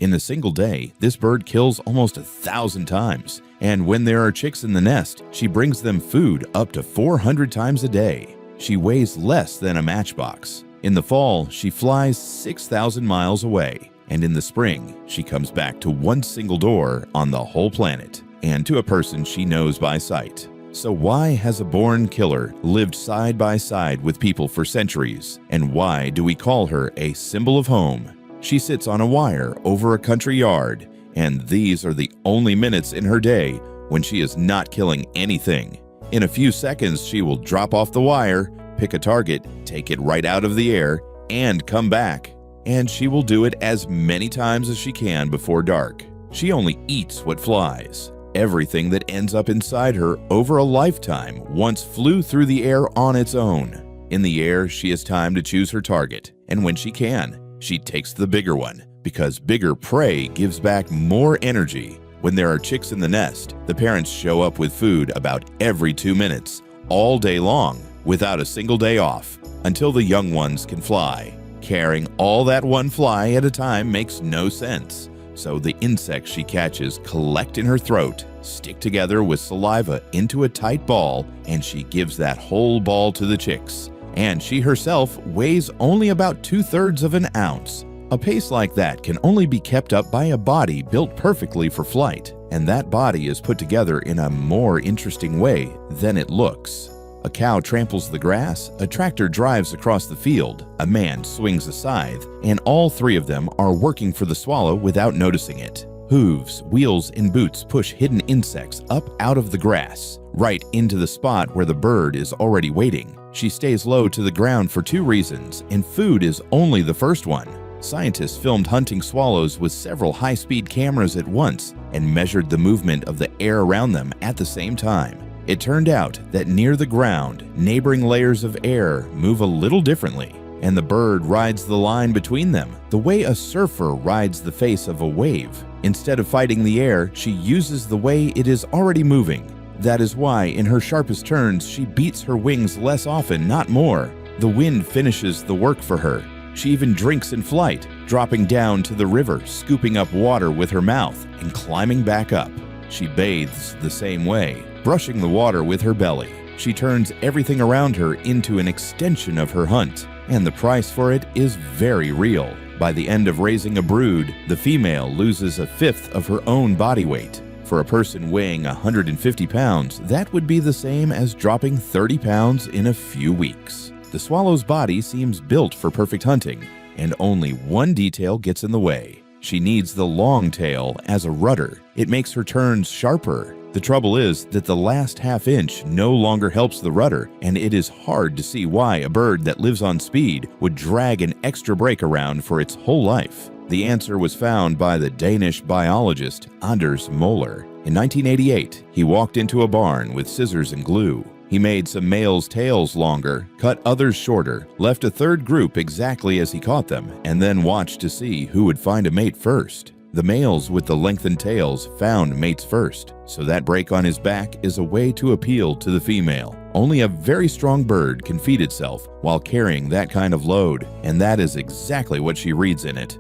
In a single day, this bird kills almost 1,000 times, and when there are chicks in the nest, she brings them food up to 400 times a day. She weighs less than a matchbox. In the fall, she flies 6,000 miles away, and in the spring, she comes back to one single door on the whole planet, and to a person she knows by sight. So why has a born killer lived side by side with people for centuries, and why do we call her a symbol of home? She sits on a wire over a country yard, and these are the only minutes in her day when she is not killing anything. In a few seconds, she will drop off the wire, pick a target, take it right out of the air, and come back. And she will do it as many times as she can before dark. She only eats what flies. Everything that ends up inside her over a lifetime once flew through the air on its own. In the air, she has time to choose her target, and when she can, she takes the bigger one, because bigger prey gives back more energy. When there are chicks in the nest, the parents show up with food about every 2 minutes, all day long, without a single day off, until the young ones can fly. Carrying all that one fly at a time makes no sense, so the insects she catches collect in her throat, stick together with saliva into a tight ball, and she gives that whole ball to the chicks. And she herself weighs only about 2/3 of an ounce. A pace like that can only be kept up by a body built perfectly for flight, and that body is put together in a more interesting way than it looks. A cow tramples the grass, a tractor drives across the field, a man swings a scythe, and all three of them are working for the swallow without noticing it. Hooves, wheels, and boots push hidden insects up out of the grass, right into the spot where the bird is already waiting. She stays low to the ground for 2 reasons, and food is only the first one. Scientists filmed hunting swallows with several high-speed cameras at once and measured the movement of the air around them at the same time. It turned out that near the ground, neighboring layers of air move a little differently, and the bird rides the line between them, the way a surfer rides the face of a wave. Instead of fighting the air, she uses the way it is already moving. That is why, in her sharpest turns, she beats her wings less often, not more. The wind finishes the work for her. She even drinks in flight, dropping down to the river, scooping up water with her mouth, and climbing back up. She bathes the same way, brushing the water with her belly. She turns everything around her into an extension of her hunt, and the price for it is very real. By the end of raising a brood, the female loses 1/5 of her own body weight. For a person weighing 150 pounds, that would be the same as dropping 30 pounds in a few weeks. The swallow's body seems built for perfect hunting, and only one detail gets in the way. She needs the long tail as a rudder. It makes her turns sharper. The trouble is that the last half inch no longer helps the rudder, and it is hard to see why a bird that lives on speed would drag an extra brake around for its whole life. The answer was found by the Danish biologist Anders Møller. In 1988, he walked into a barn with scissors and glue. He made some males' tails longer, cut others shorter, left a third group exactly as he caught them, and then watched to see who would find a mate first. The males with the lengthened tails found mates first, so that break on his back is a way to appeal to the female. Only a very strong bird can feed itself while carrying that kind of load, and that is exactly what she reads in it.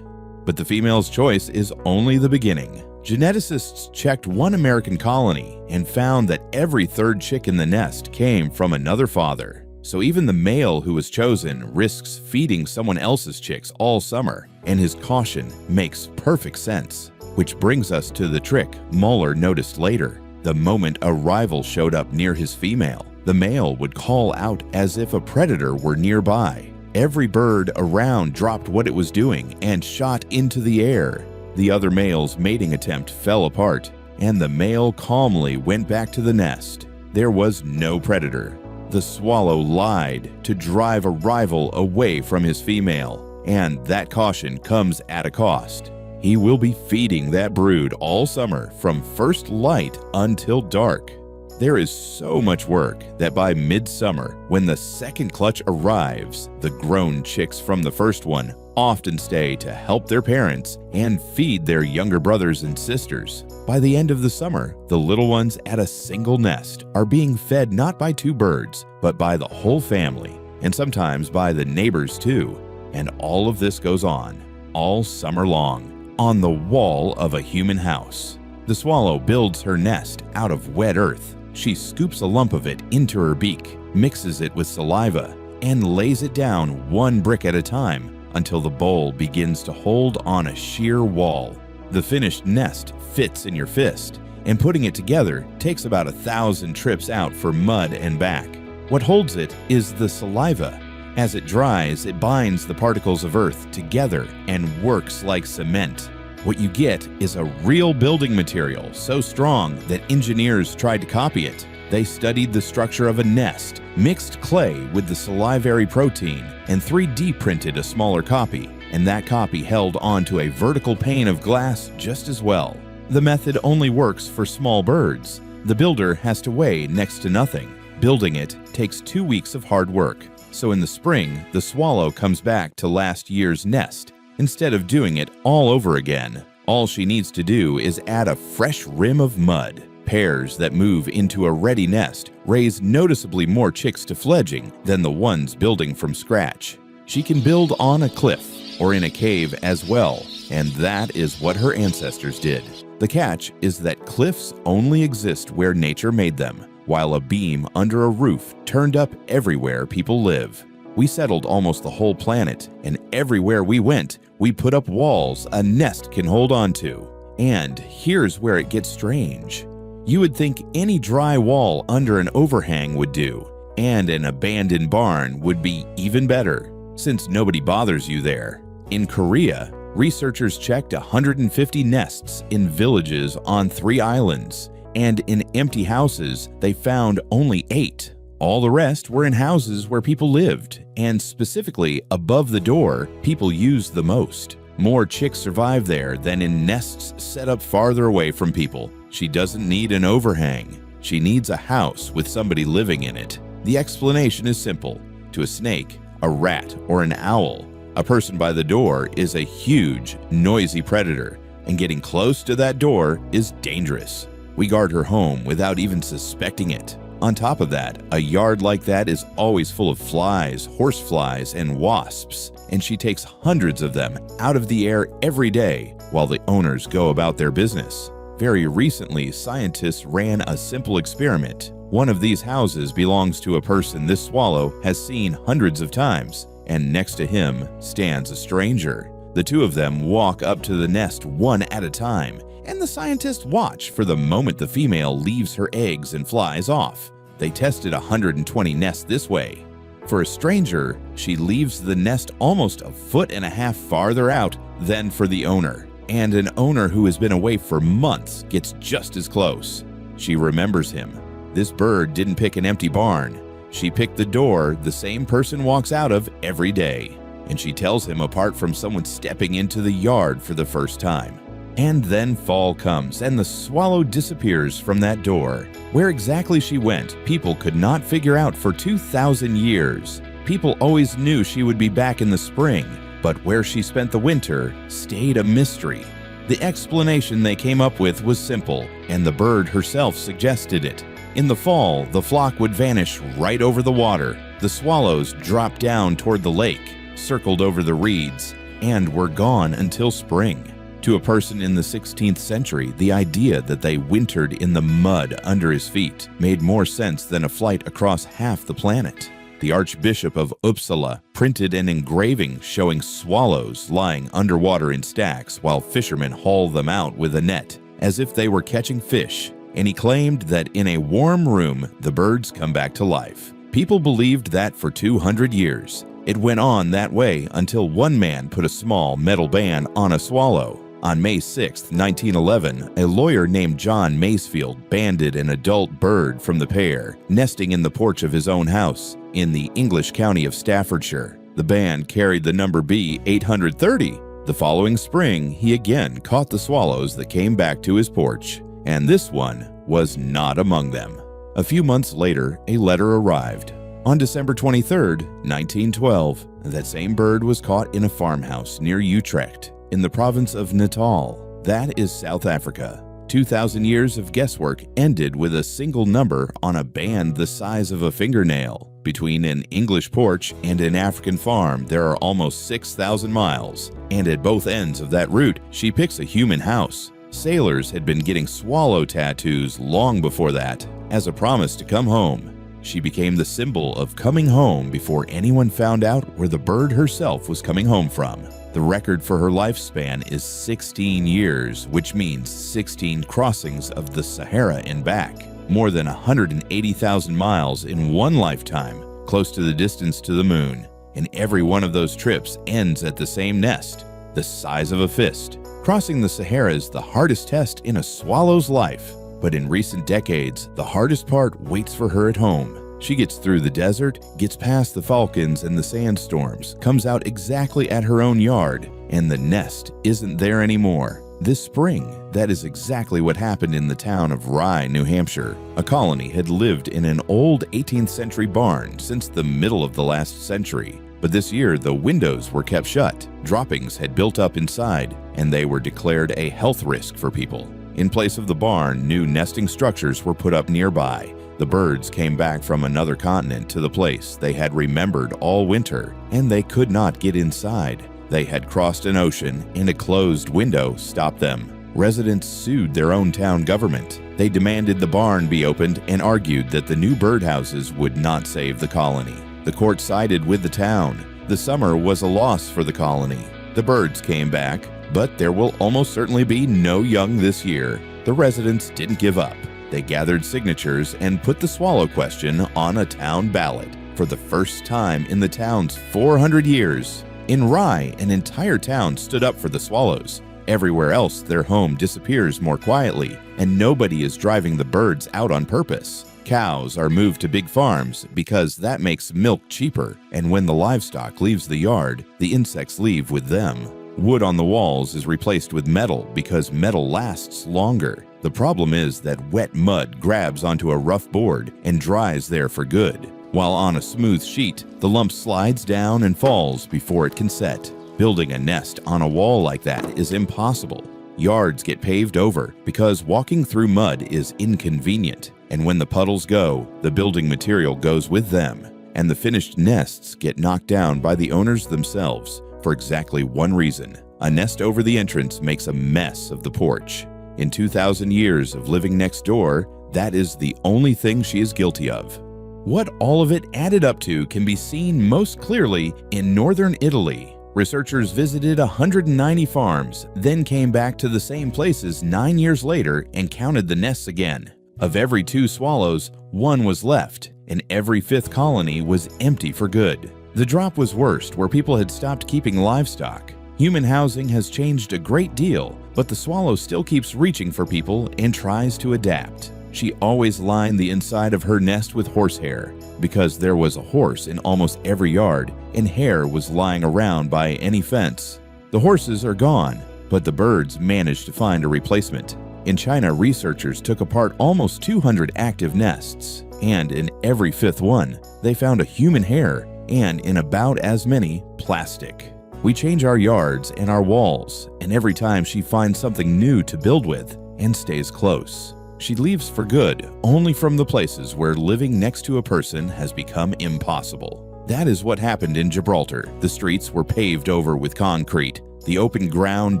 But the female's choice is only the beginning. Geneticists checked one American colony and found that every third chick in the nest came from another father. So even the male who was chosen risks feeding someone else's chicks all summer, and his caution makes perfect sense. Which brings us to the trick Møller noticed later. The moment a rival showed up near his female, the male would call out as if a predator were nearby. Every bird around dropped what it was doing and shot into the air. The other male's mating attempt fell apart, and the male calmly went back to the nest. There was no predator. The swallow lied to drive a rival away from his female, and that caution comes at a cost. He will be feeding that brood all summer from first light until dark. There is so much work that by midsummer, when the second clutch arrives, the grown chicks from the first one often stay to help their parents and feed their younger brothers and sisters. By the end of the summer, the little ones at a single nest are being fed not by 2 birds, but by the whole family, and sometimes by the neighbors too. And all of this goes on all summer long, on the wall of a human house. The swallow builds her nest out of wet earth. She scoops a lump of it into her beak, mixes it with saliva, and lays it down one brick at a time until the bowl begins to hold on a sheer wall. The finished nest fits in your fist, and putting it together takes about 1,000 trips out for mud and back. What holds it is the saliva. As it dries, it binds the particles of earth together and works like cement. What you get is a real building material so strong that engineers tried to copy it. They studied the structure of a nest, mixed clay with the salivary protein, and 3D printed a smaller copy, and that copy held onto a vertical pane of glass just as well. The method only works for small birds. The builder has to weigh next to nothing. Building it takes 2 weeks of hard work. So in the spring, the swallow comes back to last year's nest. Instead of doing it all over again, all she needs to do is add a fresh rim of mud. Pairs that move into a ready nest raise noticeably more chicks to fledging than the ones building from scratch. She can build on a cliff or in a cave as well, and that is what her ancestors did. The catch is that cliffs only exist where nature made them, while a beam under a roof turned up everywhere people live. We settled almost the whole planet, and everywhere we went, we put up walls a nest can hold on to. And here's where it gets strange. You would think any dry wall under an overhang would do, and an abandoned barn would be even better, since nobody bothers you there. In Korea, researchers checked 150 nests in villages on 3 islands, and in empty houses, they found only 8. All the rest were in houses where people lived, and specifically above the door people used the most. More chicks survive there than in nests set up farther away from people. She doesn't need an overhang. She needs a house with somebody living in it. The explanation is simple. To a snake, a rat, or an owl, a person by the door is a huge, noisy predator, and getting close to that door is dangerous. We guard her home without even suspecting it. On top of that, a yard like that is always full of flies, horseflies, and wasps, and she takes hundreds of them out of the air every day while the owners go about their business. Very recently, scientists ran a simple experiment. One of these houses belongs to a person this swallow has seen hundreds of times, and next to him stands a stranger. The two of them walk up to the nest one at a time, and the scientists watch for the moment the female leaves her eggs and flies off. They tested 120 nests this way. For a stranger, she leaves the nest almost 1.5 feet farther out than for the owner, and an owner who has been away for months gets just as close. She remembers him. This bird didn't pick an empty barn. She picked the door the same person walks out of every day, and she tells him apart from someone stepping into the yard for the first time. And then fall comes, and the swallow disappears from that door. Where exactly she went, people could not figure out for 2,000 years. People always knew she would be back in the spring, but where she spent the winter stayed a mystery. The explanation they came up with was simple, and the bird herself suggested it. In the fall, the flock would vanish right over the water. The swallows dropped down toward the lake, circled over the reeds, and were gone until spring. To a person in the 16th century, the idea that they wintered in the mud under his feet made more sense than a flight across half the planet. The Archbishop of Uppsala printed an engraving showing swallows lying underwater in stacks while fishermen haul them out with a net, as if they were catching fish, and he claimed that in a warm room, the birds come back to life. People believed that for 200 years. It went on that way until one man put a small metal band on a swallow. On May 6, 1911, a lawyer named John Masefield banded an adult bird from the pair, nesting in the porch of his own house in the English county of Staffordshire. The band carried the number B830. The following spring, he again caught the swallows that came back to his porch, and this one was not among them. A few months later, a letter arrived. On December 23, 1912, that same bird was caught in a farmhouse near Utrecht, in the province of Natal. That is South Africa. 2,000 years of guesswork ended with a single number on a band the size of a fingernail. Between an English porch and an African farm, there are almost 6,000 miles. And at both ends of that route, she picks a human house. Sailors had been getting swallow tattoos long before that, as a promise to come home. She became the symbol of coming home before anyone found out where the bird herself was coming home from. The record for her lifespan is 16 years, which means 16 crossings of the Sahara and back. More than 180,000 miles in one lifetime, close to the distance to the moon. And every one of those trips ends at the same nest, the size of a fist. Crossing the Sahara is the hardest test in a swallow's life. But in recent decades, the hardest part waits for her at home. She gets through the desert, gets past the falcons and the sandstorms, comes out exactly at her own yard, and the nest isn't there anymore. This spring, that is exactly what happened in the town of Rye, New Hampshire. A colony had lived in an old 18th century barn since the middle of the last century. But this year, the windows were kept shut, droppings had built up inside, and they were declared a health risk for people. In place of the barn, new nesting structures were put up nearby. The birds came back from another continent to the place they had remembered all winter, and they could not get inside. They had crossed an ocean, and a closed window stopped them. Residents sued their own town government. They demanded the barn be opened and argued that the new birdhouses would not save the colony. The court sided with the town. The summer was a loss for the colony. The birds came back, but there will almost certainly be no young this year. The residents didn't give up. They gathered signatures and put the swallow question on a town ballot. For the first time in the town's 400 years, in Rye, an entire town stood up for the swallows. Everywhere else, their home disappears more quietly, and nobody is driving the birds out on purpose. Cows are moved to big farms because that makes milk cheaper, and when the livestock leaves the yard, the insects leave with them. Wood on the walls is replaced with metal because metal lasts longer. The problem is that wet mud grabs onto a rough board and dries there for good, while on a smooth sheet, the lump slides down and falls before it can set. Building a nest on a wall like that is impossible. Yards get paved over because walking through mud is inconvenient, and when the puddles go, the building material goes with them, and the finished nests get knocked down by the owners themselves for exactly one reason. A nest over the entrance makes a mess of the porch. In 2,000 years of living next door, that is the only thing she is guilty of. What all of it added up to can be seen most clearly in northern Italy. Researchers visited 190 farms, then came back to the same places 9 years later and counted the nests again. Of every 2 swallows, 1 was left, and every 5th colony was empty for good. The drop was worst where people had stopped keeping livestock. Human housing has changed a great deal, but the swallow still keeps reaching for people and tries to adapt. She always lined the inside of her nest with horsehair, because there was a horse in almost every yard, and hair was lying around by any fence. The horses are gone, but the birds managed to find a replacement. In China, researchers took apart almost 200 active nests, and in every 5th one, they found a human hair, and in about as many, plastic. We change our yards and our walls, and every time she finds something new to build with and stays close. She leaves for good, only from the places where living next to a person has become impossible. That is what happened in Gibraltar. The streets were paved over with concrete, the open ground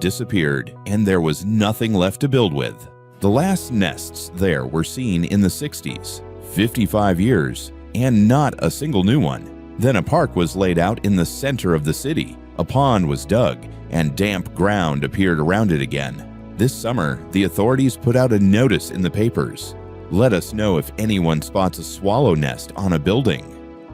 disappeared, and there was nothing left to build with. The last nests there were seen in the 60s, 55 years, and not a single new one. Then a park was laid out in the center of the city. A pond was dug, and damp ground appeared around it again. This summer, the authorities put out a notice in the papers. Let us know if anyone spots a swallow nest on a building.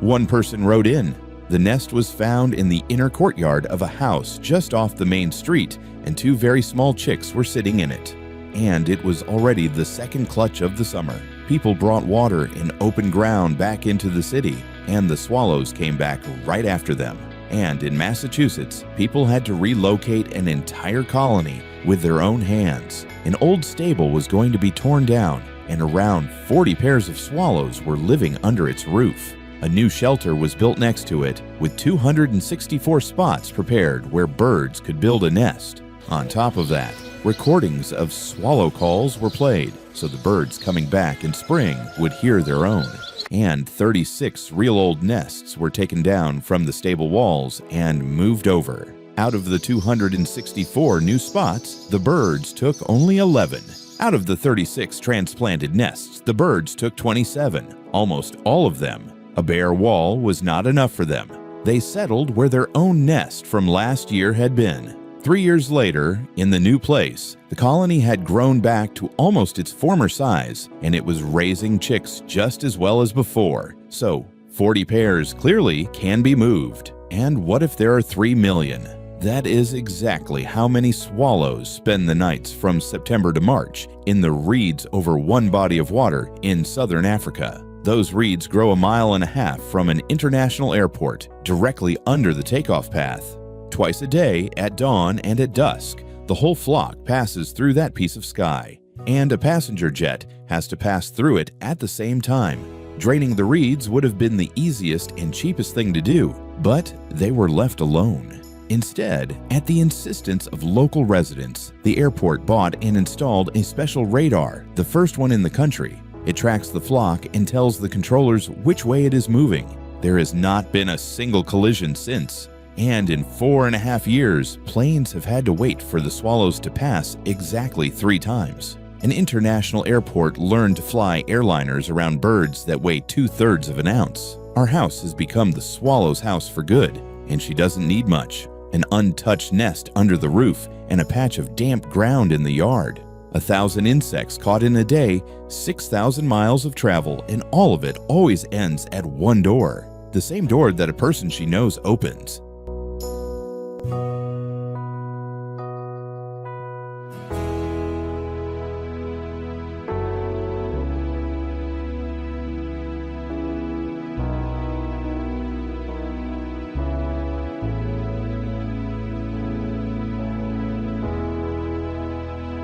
One person wrote in. The nest was found in the inner courtyard of a house just off the main street, and 2 very small chicks were sitting in it. And it was already the second clutch of the summer. People brought water and open ground back into the city, and the swallows came back right after them. And in Massachusetts, people had to relocate an entire colony with their own hands. An old stable was going to be torn down, and around 40 pairs of swallows were living under its roof. A new shelter was built next to it, with 264 spots prepared where birds could build a nest. On top of that, recordings of swallow calls were played so the birds coming back in spring would hear their own. And 36 real old nests were taken down from the stable walls and moved over. Out of the 264 new spots, the birds took only 11. Out of the 36 transplanted nests, the birds took 27, almost all of them. A bare wall was not enough for them. They settled where their own nest from last year had been. 3 years later, in the new place, the colony had grown back to almost its former size, and it was raising chicks just as well as before. So, 40 pairs clearly can be moved. And what if there are 3 million? That is exactly how many swallows spend the nights from September to March in the reeds over one body of water in southern Africa. Those reeds grow 1.5 miles from an international airport, directly under the takeoff path. Twice a day, at dawn and at dusk, the whole flock passes through that piece of sky, and a passenger jet has to pass through it at the same time. Draining the reeds would have been the easiest and cheapest thing to do, but they were left alone. Instead, at the insistence of local residents, the airport bought and installed a special radar, the first one in the country. It tracks the flock and tells the controllers which way it is moving. There has not been a single collision since. And in 4.5 years, planes have had to wait for the swallows to pass exactly 3 times. An international airport learned to fly airliners around birds that weigh 2/3 of an ounce. Our house has become the swallow's house for good, and she doesn't need much. An untouched nest under the roof and a patch of damp ground in the yard. 1,000 insects caught in a day, 6,000 miles of travel, and all of it always ends at one door. The same door that a person she knows opens.